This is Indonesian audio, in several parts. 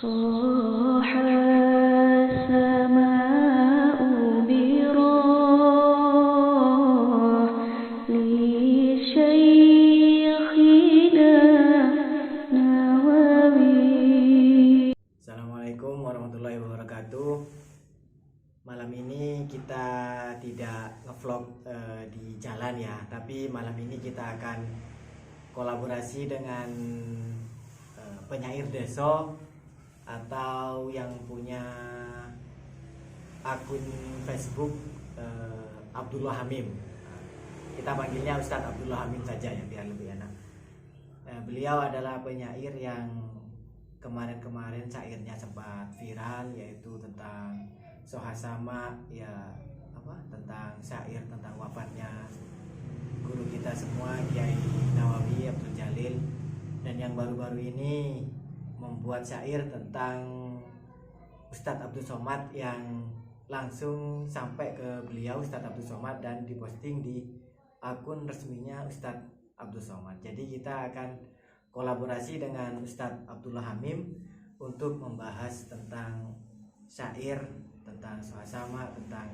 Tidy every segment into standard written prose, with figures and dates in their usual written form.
صاح السماء براح لشيخنا نووي. Assalamualaikum warahmatullahi wabarakatuh. Malam ini kita tidak ngevlog di jalan ya, tapi malam ini kita akan kolaborasi dengan penyair deso atau yang punya akun Facebook Abdullah Hamim. Kita panggilnya Ustadz Abdullah Hamim saja ya, biar lebih enak. Beliau adalah penyair yang kemarin-kemarin syairnya sempat viral, yaitu tentang Sohasama ya, tentang syair tentang wafatnya guru kita semua Kiai Nawawi Abdul Jalil, dan yang baru-baru ini membuat syair tentang Ustadz Abdul Somad yang langsung sampai ke beliau Ustadz Abdul Somad dan diposting di akun resminya Ustadz Abdul Somad. Jadi kita akan kolaborasi dengan Ustadz Abdullah Hamim untuk membahas tentang syair, tentang suasana, tentang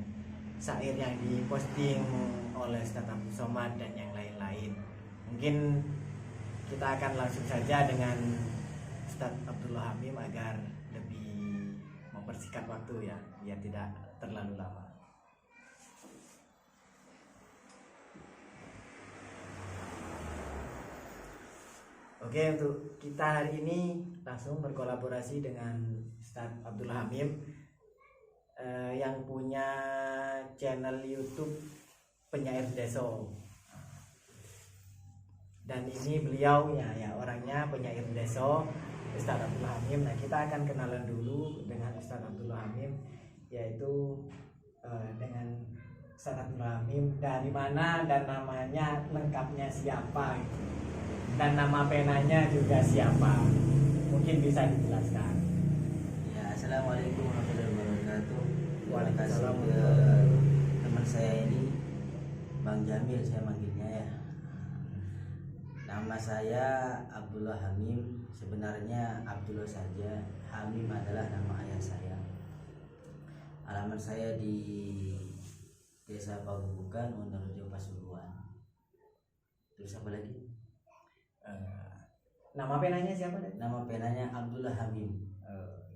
syair yang diposting oleh Ustadz Abdul Somad dan yang lain-lain. Mungkin kita akan langsung saja dengan Ustadz Abdullah Hamim agar lebih mempersingkat waktu ya, biar tidak terlalu lama. Oke, untuk kita hari ini langsung berkolaborasi dengan Ustadz Abdullah Hamim yang punya channel YouTube Penyair Deso. Dan ini beliau ya orangnya penyair deso, Ustadz Abdullah Hamim. Nah, kita akan kenalan dulu dengan Ustadz Abdullah Hamim, yaitu dengan Ustadz Abdullah Hamim dari mana dan namanya lengkapnya siapa gitu. Dan nama penanya juga siapa, mungkin bisa dijelaskan. Ya, assalamualaikum warahmatullahi wabarakatuh. Waalaikumsalam. Terima kasih ke teman saya ini, Bang Jamil saya manggilnya ya. Nama saya Abdullah Hamim, sebenarnya Abdullah saja. Hamim adalah nama ayah saya. Alamat saya di Desa Pagubukan, Wonorejo, Pasuruan. Terus apa lagi? Nama penanya siapa? Nama penanya Abdullah Hamim.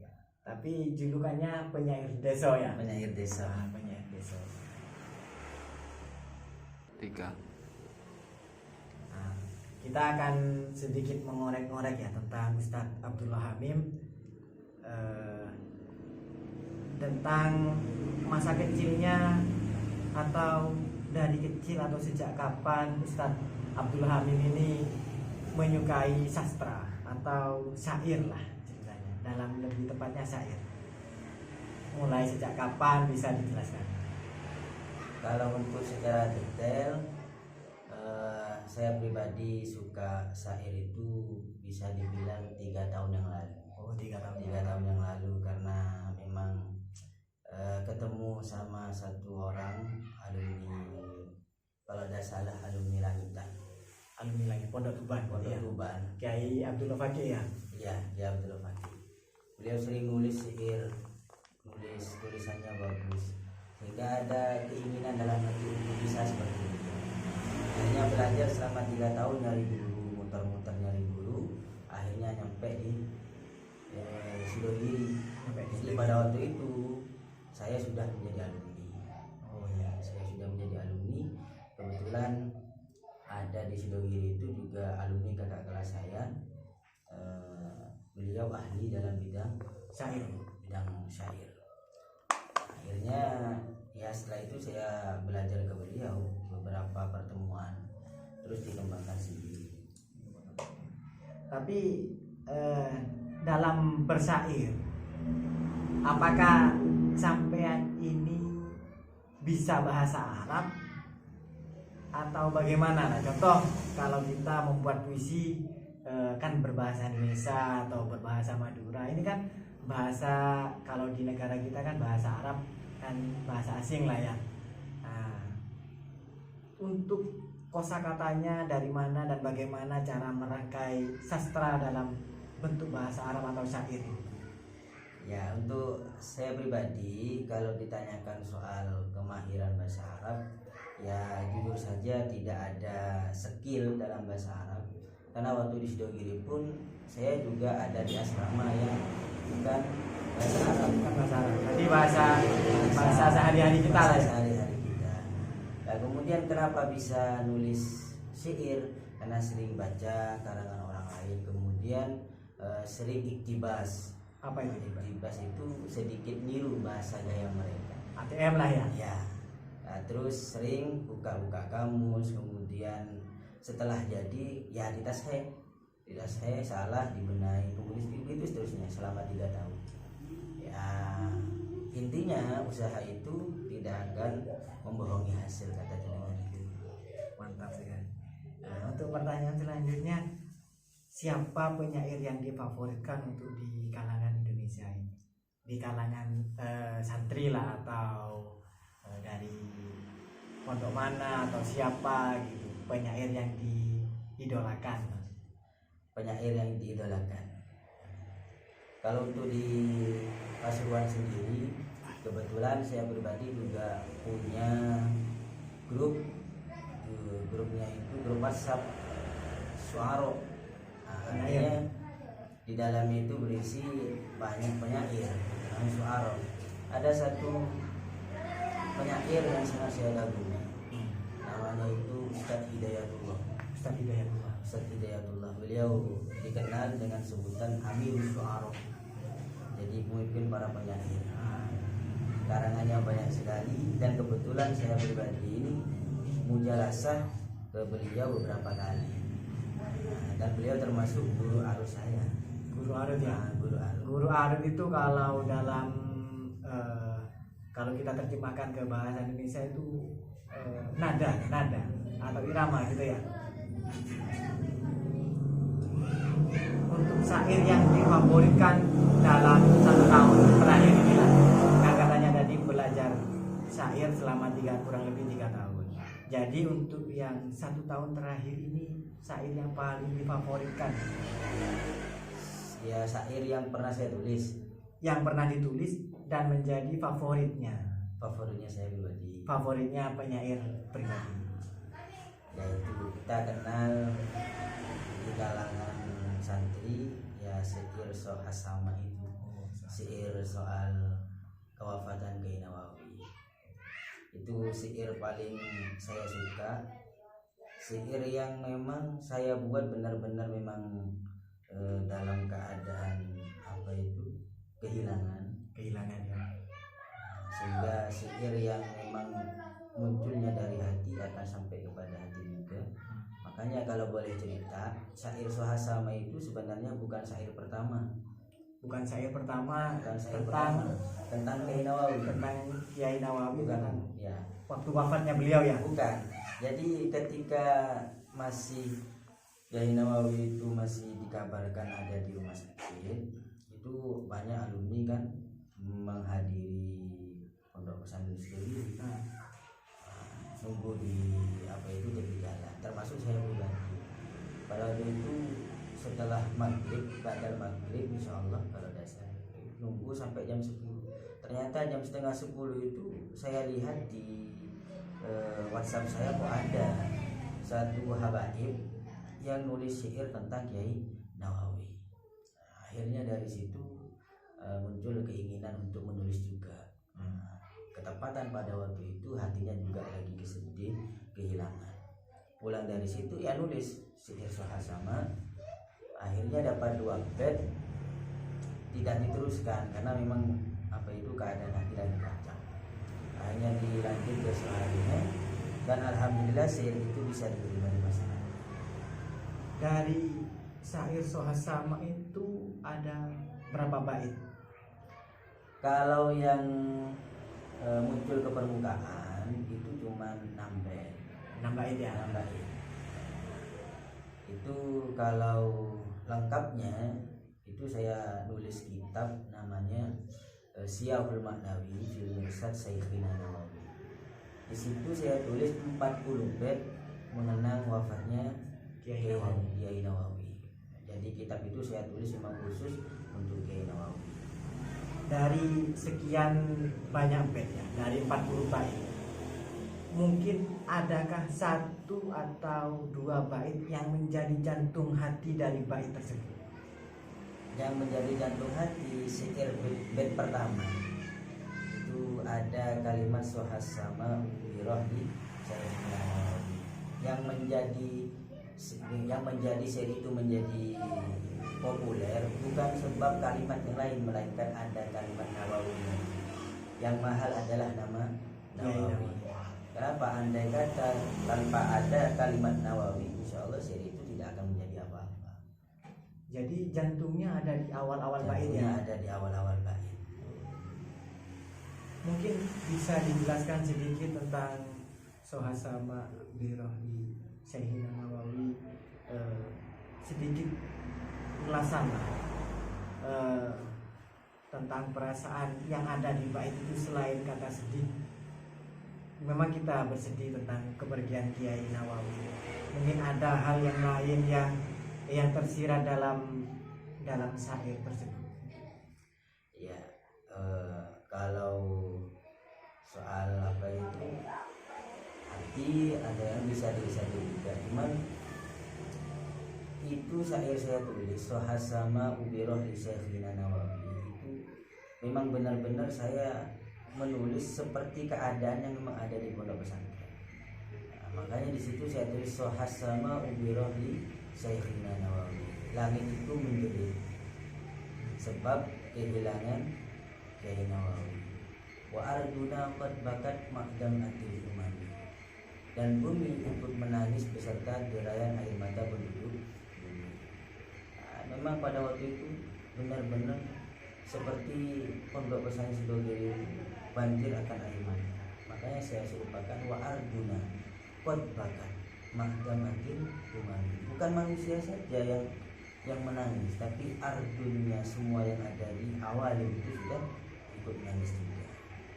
Ya. Tapi julukannya penyair deso ya. Penyair desa. Penyair deso. 3. Kita akan sedikit mengorek-ngorek ya tentang Ustadz Abdullah Hamim, tentang masa kecilnya, atau dari kecil atau sejak kapan Ustadz Abdullah Hamim ini menyukai sastra atau syair lah ceritanya, dalam lebih tepatnya syair. Mulai sejak kapan bisa dijelaskan? Kalau untuk secara detail, saya pribadi suka syair itu bisa dibilang 3 tahun yang lalu. Oh, 3 tahun. 3 tahun yang lalu, karena memang ketemu sama satu orang alumni, kalau tidak salah alumni Langitan, Alumni lagi Pondok Tuban. Pondok Tuban. Kiai Abdullah Fakih ya. Iya, dia Abdul Fakih. Beliau sering nulis syair, nulis tulisannya bagus, sehingga ada keinginan dalam hati untuk bisa seperti itu. Akhirnya belajar selama 3 tahun nyari guru, muter-muter nyari guru, akhirnya nyampe di Sidogiri. Jadi pada waktu itu saya sudah menjadi alumni. Oh ya. Saya sudah menjadi alumni. Kebetulan ada di Sidogiri itu juga alumni kakak kelas saya. Beliau ahli dalam bidang Syair. syair. Akhirnya ya setelah itu saya belajar ke beliau beberapa pertemuan, terus dikembangkan sendiri. Tapi dalam bersyair, apakah sampean ini bisa bahasa Arab atau bagaimana? Nah, contoh kalau kita membuat puisi kan berbahasa Indonesia atau berbahasa Madura, ini kan bahasa, kalau di negara kita kan bahasa Arab kan bahasa asing lah ya. Nah, untuk kosakatanya dari mana dan bagaimana cara merangkai sastra dalam bentuk bahasa Arab atau syair ini? Ya, untuk saya pribadi kalau ditanyakan soal kemahiran bahasa Arab, ya jujur saja tidak ada skill dalam bahasa Arab. Karena waktu di Sidogiri pun saya juga ada di asrama yang bukan bahasa Arab. Bukan bahasa Arab. Jadi bahasa sehari-hari kita lah. Bahasa sehari-hari kita. Nah, kemudian kenapa bisa nulis syair? Karena sering baca karangan orang lain, kemudian sering iktibas. Apa itu? Iktibas itu sedikit niru bahasa gaya mereka. ATM lah ya. Ya. Nah, terus sering buka-buka kamus, kemudian setelah jadi ya ditashe salah dibenahi, kemudian itu seterusnya selama 3 tahun. Ya, intinya usaha itu tidak akan membohongi hasil, kata jenengan itu. Mantap sekali. Nah, untuk pertanyaan selanjutnya, siapa penyair yang difavoritkan untuk di kalangan Indonesia ini? Di kalangan santri lah, atau dari pondok mana, atau siapa gitu penyair yang diidolakan? Penyair yang diidolakan. Kalau untuk di Pasuruan sendiri, kebetulan saya pribadi juga punya grupnya itu grup WhatsApp Suaro. Artinya di dalam itu berisi banyak penyair namanya Suaro. Ada satu penyair yang sangat saya kagumi, namanya itu Ustadz Hidayatullah. Ustadz Hidayatullah. Ustadz Hidayatullah, beliau dikenal dengan sebutan Amir Suaro. Jadi pemimpin para penyair. Karangannya banyak sekali, dan kebetulan saya pribadi ini mujalasah ke beliau beberapa kali. Dan beliau termasuk guru arus saya. Guru arut ya. Guru arus. Guru arut itu kalau dalam kalau kita terjemahkan ke bahasa Indonesia itu nada atau irama gitu ya. Untuk syair yang difavoritkan dalam 1 tahun terakhir ini lah, yang katanya tadi belajar syair selama kurang lebih 3 tahun. Jadi untuk yang 1 tahun terakhir ini, syair yang paling difavoritkan, Ya, syair yang pernah saya tulis, yang pernah ditulis dan menjadi favoritnya. favoritnya saya pribadi, Favoritnya penyair pribadi. yaitu kita kenal di kalangan santri ya syair soal sama itu, syair soal kewafatan Kiai Nawawi. Itu syair paling saya suka, syair yang memang saya buat benar-benar memang dalam keadaan apa itu kehilangan Ya. sehingga syair yang memang munculnya dari hati akan sampai kepada hati juga. Makanya kalau boleh cerita, syair Sohasama itu sebenarnya bukan syair pertama. Bukan syair pertama Bukan syair tentang pertama tentang Kiai Nawawi. tentang Kiai Nawawi, Bukan, tentang ya. waktu wafatnya beliau ya. Bukan. Jadi ketika masih Kiai Nawawi itu masih dikabarkan ada di rumah sakit, itu banyak alumni kan menghadiri pondok pesantren sendiri, nunggu di apa itu tepi jalan, termasuk saya pribadi. Pada waktu itu setelah maghrib, badal maghrib insyaallah kalau dasar nunggu sampai jam 10. Ternyata jam setengah 10 itu saya lihat di WhatsApp saya kok ada satu habaib yang nulis syair tentang Kiai Nawawi. Akhirnya dari situ muncul keinginan untuk menulis juga. Ketepatan pada waktu itu hatinya juga lagi kesedih, kehilangan. Pulang dari situ ya nulis syair Sohasama. Akhirnya dapat 2 bait, tidak diteruskan karena memang apa itu keadaan hati lagi kacau. Akhirnya dilanjut ke selanjutnya, dan alhamdulillah syair itu bisa diterima di masyarakat. Dari syair Sohasama itu ada berapa bait? Kalau yang muncul ke permukaan itu cuma 6 bait. 6 bait ya. 6 bait. Itu kalau lengkapnya itu saya nulis kitab namanya Siyahul Maknawi fil Mirsad Syekhina Nawawi. Di situ saya tulis 40 bait mengenang wafatnya Kiai Nawawi. Jadi kitab itu saya tulis memang khusus untuk Kiai Nawawi. dari sekian banyak bait ya, dari 40 bait, mungkin adakah satu atau dua bait yang menjadi jantung hati dari bait tersebut? Yang menjadi jantung hati syair bait pertama itu ada kalimat sohasama birohli yang menjadi syair itu menjadi populer bukan sebab kalimat yang lain, melainkan ada kalimat Nawawi. Yang mahal adalah nama Nawawi. Kenapa? Andai kata tanpa ada kalimat Nawawi, insya Allah syair itu tidak akan menjadi apa-apa. Jadi jantungnya ada di awal-awal bait ya. Ada di awal-awal bait. Mungkin bisa dijelaskan sedikit tentang sohasama birohli Syekhina Nawawi, sedikit ulasan tentang perasaan yang ada di bait itu selain kata sedih. Memang kita bersedih tentang kepergian Kiai Nawawi. Mungkin ada hal yang lain yang tersirat dalam syair tersebut. Ya, kalau soal apa itu arti ada yang bisa juga, cuman itu syair saya tulis sohasama ubiroh di Syekhina Nawawi itu memang benar-benar saya menulis seperti keadaan yang memang ada di pondok pesantren. Makanya di situ saya tulis sohasama ubiroh di Syekhina Nawawi, langit itu menjerit sebab kehilangan Kiai Nawawi. Wa arduna qad bakat maqdam atil umami, dan bumi ikut menangis beserta derayan air mata penduduk bumi. Memang pada waktu itu benar-benar seperti pondok pesantren Sidogiri banjir akan air mata. Makanya saya serupakan wa arduna qad bakat maqdam atil umami. Bukan manusia saja yang menangis, tapi ardunya semua yang ada di awal itu sudah ikut menangis juga.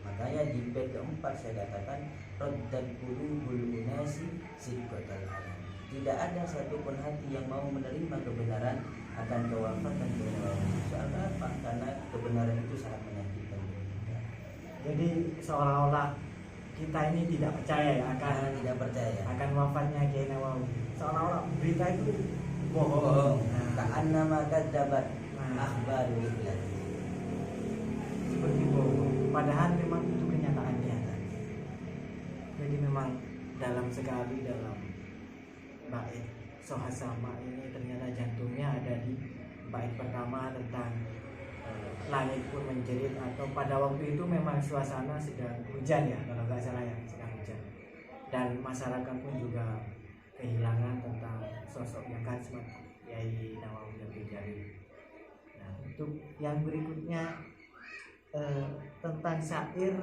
Makanya di bait keempat saya katakan raddan qulubul unasi sidqatal alam. Tidak ada satupun hati yang mau menerima kebenaran akan kewafatan beliau. Soalnya apa? Karena kebenaran itu sangat menyakitkan. Jadi seolah-olah kita ini tidak percaya ya akan wafatnya Kiai Nawawi. Seolah-olah berita itu bohong. Ka'annama kadzabat akhbarul bilad. Seperti bohong. Padahal memang itu kenyataannya. Jadi memang dalam sekali dalam bait sohasama ini ternyata jantungnya ada di bait pertama tentang langit pun menjerit, atau pada waktu itu memang suasana sedang hujan ya, kalau nggak salah ya, sedang hujan, dan masyarakat pun juga kehilangan tentang sosok yang karisma Kiai Nawawi Abdul Jalil. Nah, untuk yang berikutnya tentang syair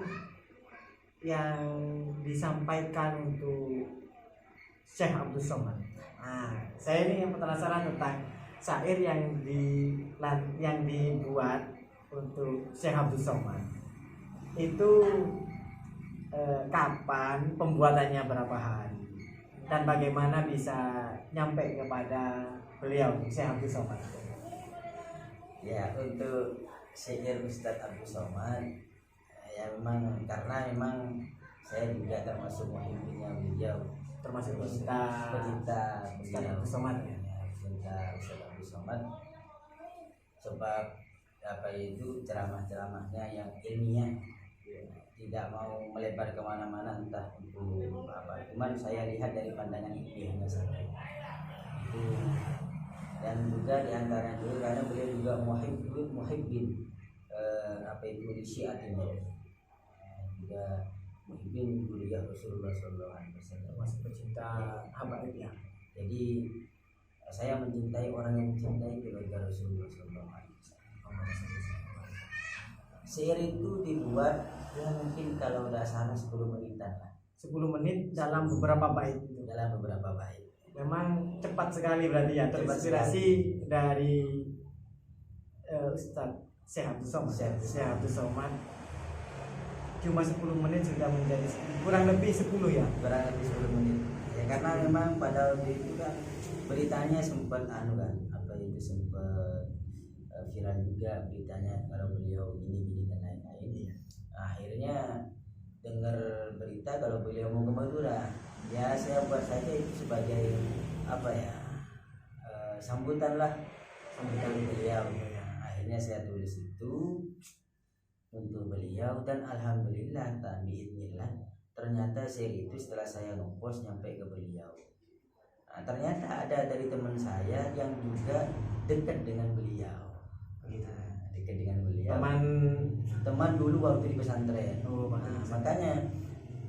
yang disampaikan untuk Syekh Abdul Somad. Nah, saya ini yang penasaran tentang syair yang dibuat untuk Syekh Abdul Somad. Itu kapan pembuatannya, berapa hari, dan bagaimana bisa nyampe kepada beliau Syekh Abdul Somad? Ya, untuk syair Ustadz Abdul Somad ya memang karena memang saya juga termasuk muhibnya beliau, Termasuk pecinta Ustadz Abdul Somad ya. Pecinta Ustadz Abdul Somad, sebab apa itu ceramah-ceramahnya yang ilmiah, tidak mau melebar kemana-mana entah untuk apa, cuman saya lihat dari pandangan ilmiahnya saja itu. Dan juga diantara itu karena beliau juga muhibbin apa itu di Syiatin, juga muhibbin kuliah Rasulullah SAW, Termasuk pecinta habaib ya. jadi saya mencintai orang yang mencintai keluarga Rasulullah SAW. Syair itu dibuat ya mungkin kalau nggak salah 10 menitan lah. 10 menit dalam beberapa bait itu. Dalam beberapa bait. Memang cepat sekali berarti ya, terinspirasi dari Ustadz Syekh Abdul Somad. Syekh Abdul Somad cuma 10 menit sudah menjadi kurang lebih 10 ya. Kurang lebih 10 menit. Ya karena memang pada waktu itu kan beritanya sempat apa itu sempat viral juga beritanya kalau beliau gini dan lain-lain. Iya. Akhirnya dengar berita kalau beliau mau ke Madura, ya saya buat saja itu sebagai apa ya, sambutan lah, sambutan beliau. Akhirnya saya tulis itu untuk beliau, dan alhamdulillah biidznillah ternyata share itu setelah saya ngepost nyampe ke beliau. Nah, ternyata ada dari teman saya yang juga dekat dengan beliau. Begitu. Dekat dengan beliau. Teman dulu waktu di pesantren. Oh, Nah, makanya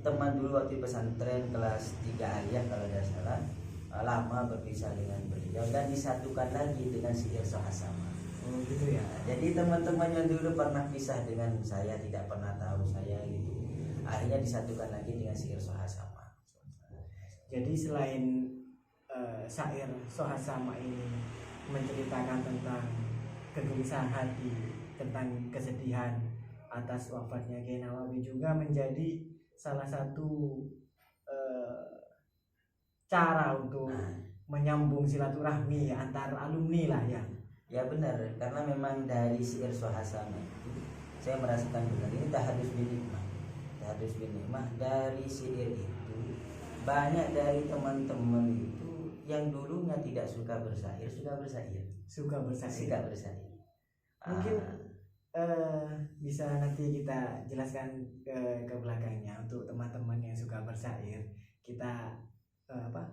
teman dulu waktu di pesantren kelas 3 Aliyah kalau tidak salah, lama berpisah dengan beliau dan disatukan lagi dengan Syair Sohasama. Oh gitu ya. Jadi teman-teman yang dulu pernah pisah dengan saya, tidak pernah tahu saya gitu, akhirnya disatukan lagi dengan Syair Sohasama. Jadi selain syair Sohasama ini menceritakan tentang kegelisahan hati, tentang kesedihan atas wafatnya Kiai Nawawi, juga menjadi salah satu cara untuk menyambung silaturahmi antar alumni lah ya. Ya benar, karena memang dari Syair Sohasama itu saya merasakan benar ini tahadus bin nikmah. Dari syair itu banyak dari teman-teman itu yang dulunya tidak suka bersair suka bersair. Mungkin bisa nanti kita jelaskan ke belakangnya untuk teman-teman yang suka bersair. Kita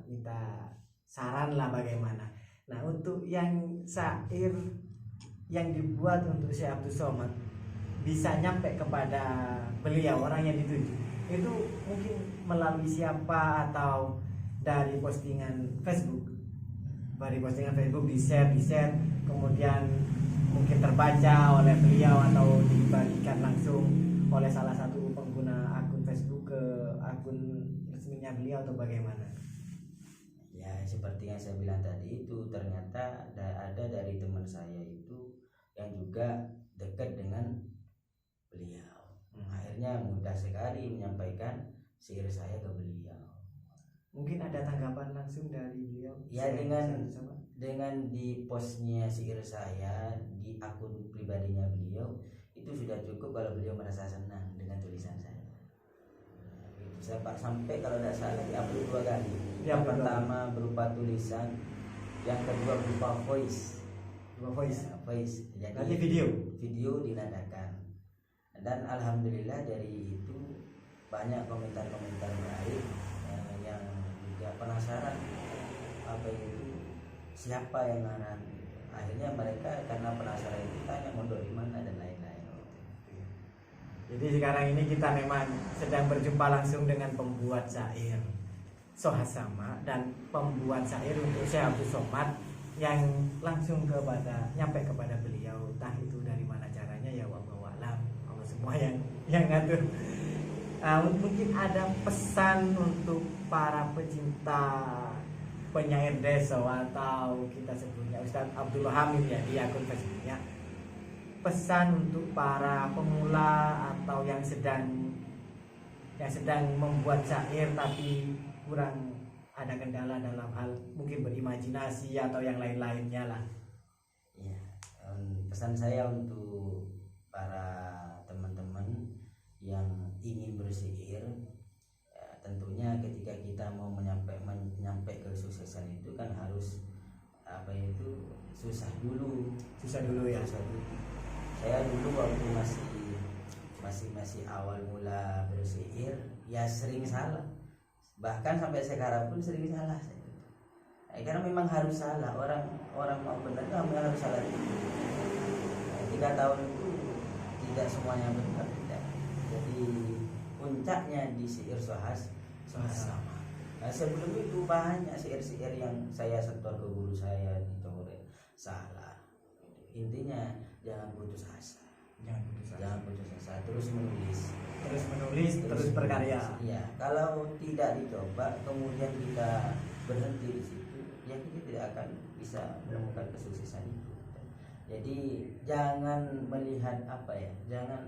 minta saran lah bagaimana. Nah, untuk yang syair yang dibuat untuk Syekh Abdul Somad bisa nyampe kepada beliau, orang yang dituju, itu mungkin melalui siapa atau dari postingan Facebook? Dari postingan Facebook di-share, kemudian mungkin terbaca oleh beliau atau dibagikan langsung oleh salah satu pengguna akun Facebook ke akun resminya beliau atau bagaimana? Ya seperti yang saya bilang tadi itu, ternyata ada dari teman saya itu yang juga dekat dengan beliau. Akhirnya mudah sekali menyampaikan syair saya ke beliau. Mungkin ada tanggapan langsung dari beliau? Ya dengan di postnya syair saya di akun pribadinya beliau itu sudah cukup kalau beliau merasa senang dengan tulisan saya. Sampai kalau tidak salah diupload 2 kali. Yang pertama berupa tulisan, yang kedua berupa voice. Jadi nanti video dinadakan. Dan alhamdulillah dari itu banyak komentar-komentar baik yang juga penasaran apa itu, siapa yang ngarang. Akhirnya mereka karena penasaran itu tanya mondok di mana dan lain-lain. Jadi sekarang ini kita memang sedang berjumpa langsung dengan pembuat syair Sohasama dan pembuat syair untuk Syekh Abdul Somad yang langsung nyampe kepada beliau. Entah itu dari mana caranya, ya wallahu a'lam, Allah semua yang ngatur. Mungkin ada pesan untuk para pecinta penyair deso atau kita sebutnya Ustadz Abdullah Hamid ya di akun Facebooknya. Pesan untuk para pemula atau yang sedang membuat syair tapi kurang ada kendala dalam hal mungkin berimajinasi atau yang lain-lainnya lah. Ya, pesan saya untuk para teman-teman yang ingin bersyair, ya, tentunya ketika kita mau menyampai kesuksesan itu kan harus susah dulu ya. Saya dulu waktu masih awal mula bersyair ya sering salah, bahkan sampai sekarang pun sering salah saya. Karena memang harus salah, orang mau benar memang harus salah. 3 tahun itu tidak semuanya benar, tidak. Jadi puncaknya di syair Sohasama. Nah, sebelum itu banyak syair-syair yang saya setor ke guru saya di Tore salah. Intinya jangan putus asa. Terus menulis, terus berkarya. Ya, kalau tidak dicoba kemudian kita berhenti di situ, ya kita tidak akan bisa menemukan kesuksesan itu. Jadi jangan melihat jangan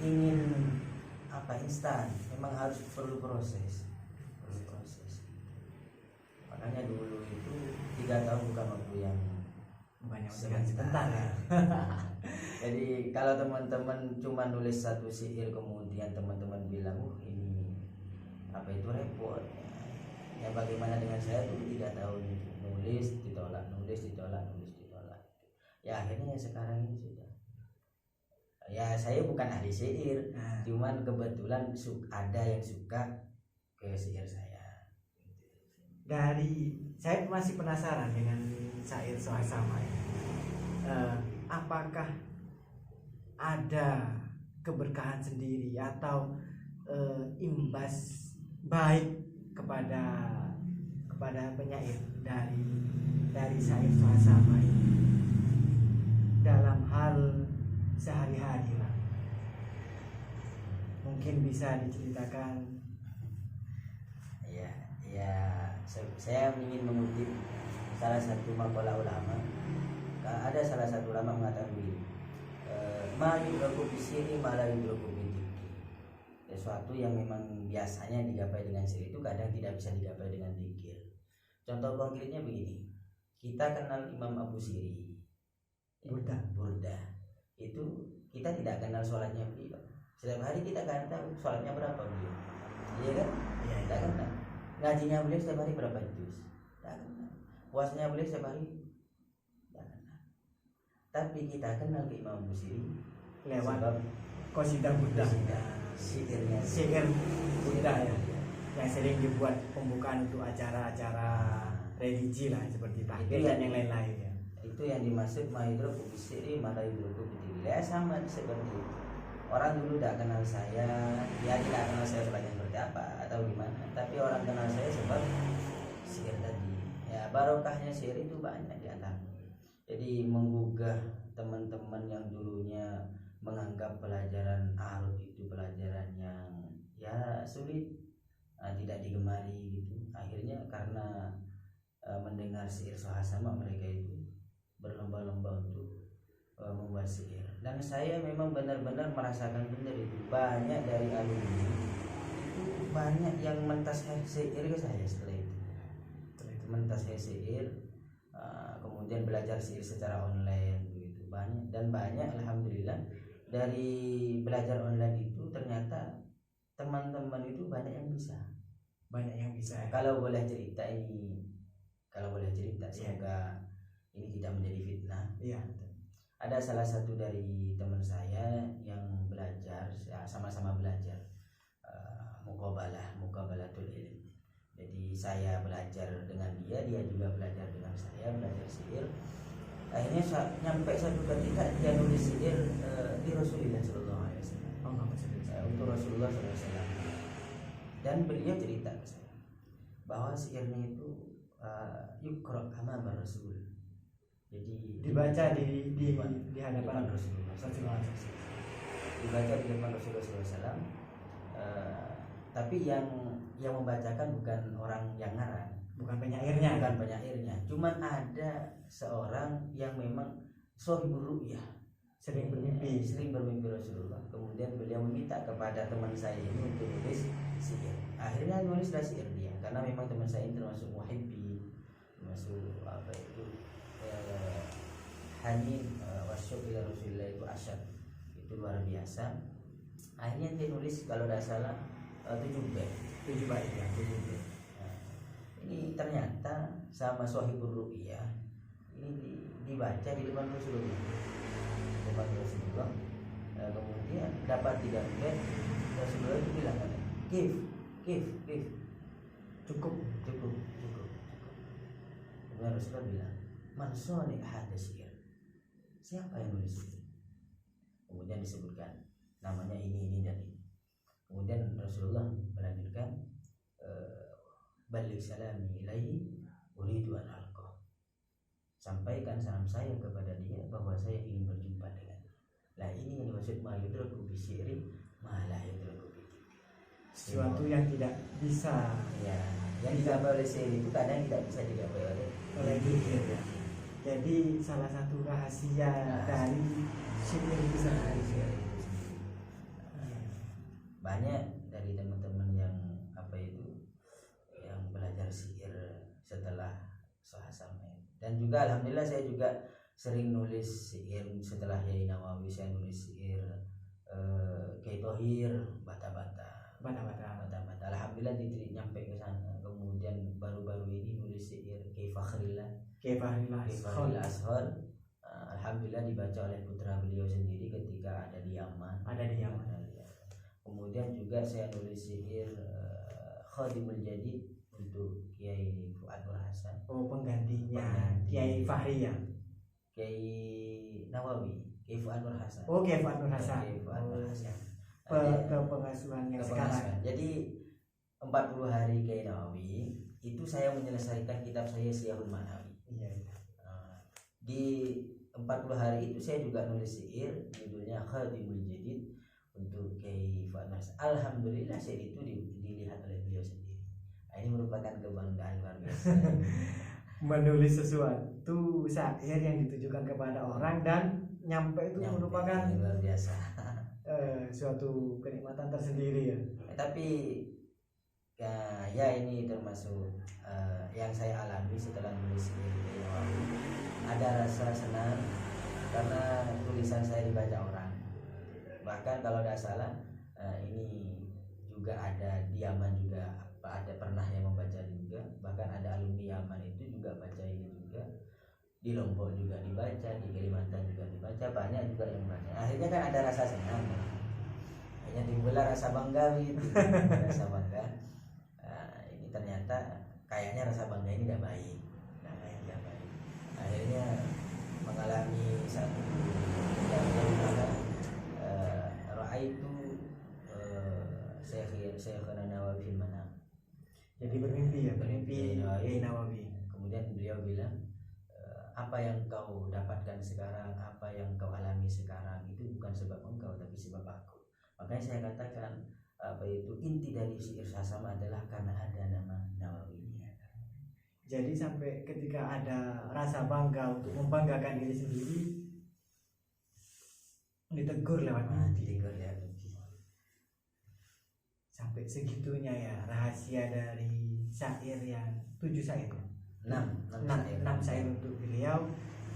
ingin instan. Memang harus perlu proses. Makanya dulu itu 3 tahun bukan waktu yang banyak sebentar ya. Jadi kalau teman-teman cuma nulis satu syair kemudian teman-teman bilang ini apa itu repot ya, bagaimana dengan saya tuh tidak tahu gitu. Nulis ditolak ya akhirnya ya sekarang ini sudah ya saya bukan ahli syair cuman kebetulan ada yang suka ke syair saya. Dari saya masih penasaran dengan syair Sohasama ini. Apakah ada keberkahan sendiri atau imbas baik kepada penyair dari syair Sohasama ini dalam hal sehari-hari lah? Mungkin bisa diceritakan. Ya, saya ingin mengutip salah satu maqalah ulama. Ada salah satu ulama mengatakan begini, ma yudraku bisiri ma la yudraku bidikri. Sesuatu yang memang biasanya digapai dengan syair itu kadang tidak bisa digapai dengan zikir. Contoh konkretnya begini, kita kenal Imam Abu Siri Burda. Itu kita tidak kenal sholatnya beliau. Setiap hari kita kan tahu sholatnya berapa beliau, iya kan? Iya, Tidak kenal. Ngajinya beliau setiap hari berapa juz, tidak kenal. Puasanya beliau setiap hari, tidak kenal. Tapi kita kenal ke Imam Busiri lewat sebab qasidah Buddha, syair Buddha ya, yang sering dibuat pembukaan untuk acara-acara religi lah seperti tahdir dan yang lain-lain ya. Itu yang dimaksud mahidro kubisiri mahidro kubisiri. Ya sama seperti itu. Orang dulu tidak kenal saya, dia tidak kenal saya sebagai seperti apa atau gimana, tapi orang kenal saya sebab syair tadi. Ya barokahnya syair itu banyak di antara. Jadi menggugah teman-teman yang dulunya menganggap pelajaran arut itu pelajaran yang ya sulit, tidak digemari gitu. Akhirnya karena mendengar syair Sohasama mereka itu berlomba-lomba untuk membuat syair. Dan saya memang benar-benar merasakan benar itu banyak dari alumni itu banyak yang mentasheh syair ke saya setelah itu mentasheh syair, kemudian belajar syair secara online begitu banyak. Dan banyak alhamdulillah dari belajar online itu ternyata teman-teman itu banyak yang bisa ya. Kalau boleh cerita semoga ini tidak menjadi fitnah Iya. Ada salah satu dari teman saya yang belajar, sama-sama belajar mukabalatul ilm. Jadi saya belajar dengan dia juga belajar dengan saya, belajar syair. Akhirnya nyampe satu ketika dia nulis syair di Rasulullah SAW, untuk Rasulullah SAW. Dan beliau cerita ke saya bahwa syairnya itu yukra amama Rasul. Jadi dibaca di hadapan Rasulullah SAW. Dibaca di depan Rasulullah SAW. Tapi yang membacakan bukan orang yang ngarang, bukan penyairnya. Cuman ada seorang yang memang sohibur ru'yah, sering bermimpi Rasulullah. Kemudian beliau meminta kepada teman saya ini untuk nulis syair. Akhirnya nulislah syair dia, karena memang teman saya ini termasuk muhibbi, termasuk apa itu hani wasyuq ila Rasulillah itu asyad, itu luar biasa. Akhirnya dia nulis kalau tidak salah 7 bait ya. Nah, ini ternyata sama Sohibur Ru'yah ini dibaca di depan Rasulullah. Kemudian dapat 3 bait, Rasulullah itu bilang kan, kif cukup. Kemudian Rasulullah bilang, man sani hadza syair, siapa yang nulis itu? Kemudian disebutkan namanya ini dan ini. Kemudian Rasulullah melanjutkan, balik salami ilaihi uridu an alqa, sampaikan salam saya kepada dia bahwa saya ingin berjumpa dengannya. Nah ini yang dimaksud ma yudraku bi syi'ri ma la yudraku bi dzikri. Sesuatu yang tidak bisa ya, yang digapai oleh syair itu kadang tidak bisa digapai oleh zikir ya. Jadi salah satu rahasia dari syair itu sendiri. Banyak dari teman-teman yang yang belajar syair setelah Sohasama. Dan juga alhamdulillah saya juga sering nulis syair. Setelah Yai Nawawi saya nulis syair Kiai Thohir, bata-bata. Alhamdulillah nyampe ke sana. Kemudian baru-baru ini nulis syair Kiai Fakhrillah Ashhar. Alhamdulillah dibaca oleh putra beliau sendiri ketika ada di Yaman. Kemudian juga saya nulis syair Khadimul Jadid untuk Kiai Fuad Nur Hasan. Oh, penggantinya Kiai Fahri ya. Kiai Nawawi, Kiai Fuad Nur Hasan. Oh, Kiai Fuad Nur Hasan. Ke pengasuhan yang sekarang. Jadi 40 hari Kiai Nawawi itu saya menyelesaikan kitab saya Syiahul Manawi. Iya. Di 40 hari itu saya juga nulis syair judulnya Khadimul Jadid untuk Kiai Fuad Nur Hasan. Alhamdulillah syair itu dilihat oleh beliau sendiri. Ini merupakan kebanggaan luar biasa. Menulis sesuatu syair yang ditujukan kepada orang dan nyampe itu merupakan luar biasa. Suatu kenikmatan tersendiri ya. Tapi ya ini termasuk yang saya alami setelah nulis ini. Ada rasa senang karena tulisan saya dibaca orang. Bahkan kalau tidak salah ini juga ada di Yaman juga ada pernah yang membaca juga. Bahkan ada alumni Yaman itu juga baca ini juga. Di Lombok juga dibaca, di Kalimantan juga dibaca, banyak juga yang membaca. Akhirnya kan ada rasa senang. Akhirnya timbullah rasa bangga gitu. Rasa bangga. Ini ternyata kayaknya rasa bangga ini tidak baik. Akhirnya mengalami satu yang dimana Ra'aitu Syekhana Nawawi fil manam. Jadi bermimpi Kiai Nawawi. Kemudian beliau bilang, apa yang kau dapatkan sekarang, apa yang kau alami sekarang itu bukan sebab engkau tapi sebab aku. Makanya saya katakan inti dari syair Sasama adalah karena ada nama Nawawi. Jadi sampai ketika ada rasa bangga untuk membanggakan diri sendiri, ditegur lewat mimpi. Sampai segitunya ya rahasia dari syair yang 7 syair. 6 syair untuk beliau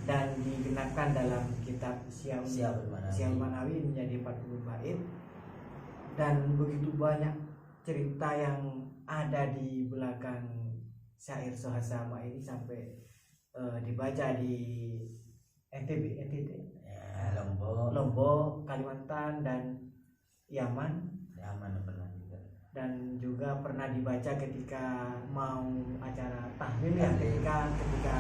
dan digenapkan dalam kitab Syiahul Manawi menjadi 40 bait. Dan begitu banyak cerita yang ada di belakang syair Sasama ini sampai dibaca di NTT ya, Lombok, Kalimantan dan Yaman pernah juga. Dan juga pernah dibaca ketika mau acara tahlil ya, ketika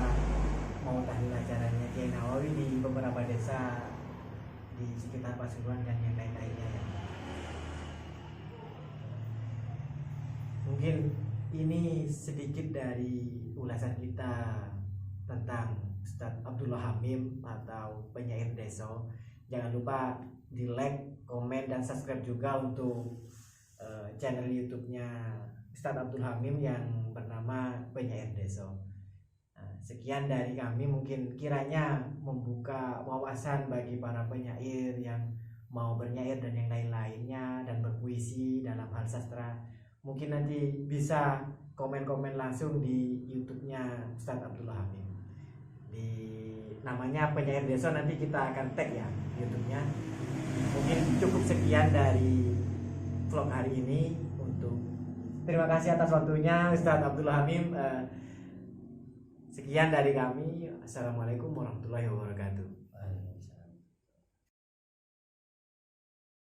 mau tahlil acaranya Kiai Nawawi di beberapa desa di sekitar Pasuruan dan yang lain-lainnya ya. Mungkin ini sedikit dari ulasan kita tentang Ustadz Abdullah Hamim atau penyair Deso. Jangan lupa di like, komen, dan subscribe juga untuk channel YouTube-nya Ustadz Abdullah Hamim yang bernama Penyair Deso. Sekian dari kami, mungkin kiranya membuka wawasan bagi para penyair yang mau bernyair dan yang lain-lainnya dan berpuisi dalam hal sastra. Mungkin nanti bisa komen-komen langsung di YouTube-nya Ustadz Abdullah Hamim. Di namanya Penyair Deso, nanti kita akan tag ya YouTube-nya. Mungkin cukup sekian dari vlog hari ini. Terima kasih atas waktunya Ustadz Abdullah Hamim. Sekian dari kami. Assalamualaikum warahmatullahi wabarakatuh.